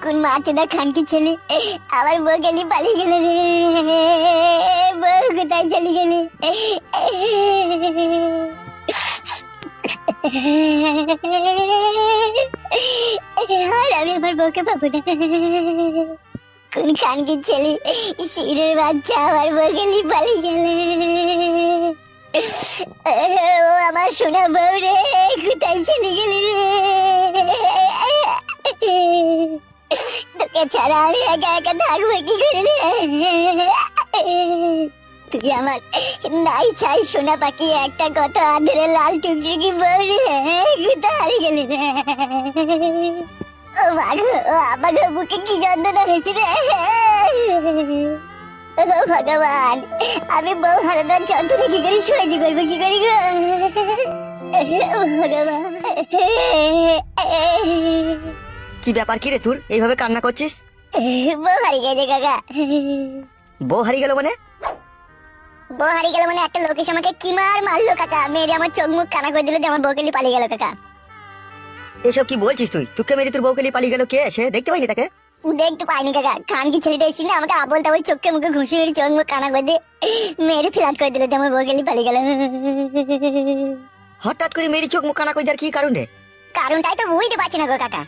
কোন মাছটা খানকি ছেলে আমার বউ গেলি পালিয়ে গেল রে। বউ কোথায় চলে গেলি? আর আমি আমার বউকে পাবো না। কোন খানকি ছেলে শিবিরের বাচ্চা আমার বউ গেলি পালিয়ে গেলে। ও আমার সোনা বউ রে, কোথায় চলে গেলি রে? তোকে ছাড়া আমি একা একা থাকবো কি করে রে? তুই আমার নাই চাই সোনা পাখি একটা কথা আদরে লাল টুকটুকি বউ রে, কোথায় হারিয়ে গেলি রে? ও মাগো, আমার বুকে কি যন্ত্রণা হয়েছে রে? ও ভগবান, আমি বউ হারানোর যন্ত্রণা কি করে সহ্য করবো কি করি গো? ভগবান, কি ব্যাপার, কি রে তোর এইভাবে কান্না করছিস? বউ হারিয়ে গেছে কাকা। বউ হারিয়ে গেল মানে? বউ হারিয়ে গেল মানে একটা লোক এসে আমাকে কি মারলো কাকা, মেরে আমার চোখ মুখ কানা করে দিল যে আমার বউকে নিয়ে পালিয়ে গেল কাকা। এসব কি বলছিস তুই? তোকে মেরে তোর বউকে নিয়ে পালিয়ে গেল কে? সে দেখতে পাইনি তাকে? দেখতে পাইনি কাকা, খানকি ছেলেটা এসেছিল আমাকে আবল তাবল চোখে মুখে ঘুষি মেরে চোখ মুখ কানা করে দিয়ে মেরে ফ্ল্যাট করে দিল যে আমার বউকে নিয়ে পালিয়ে গেল। হঠাৎ করে মেরি চোখ মুখ কানা করে দেওয়ার কি কারণ রে? কারণটাই তো বুঝতে পারছি না গো কাকা।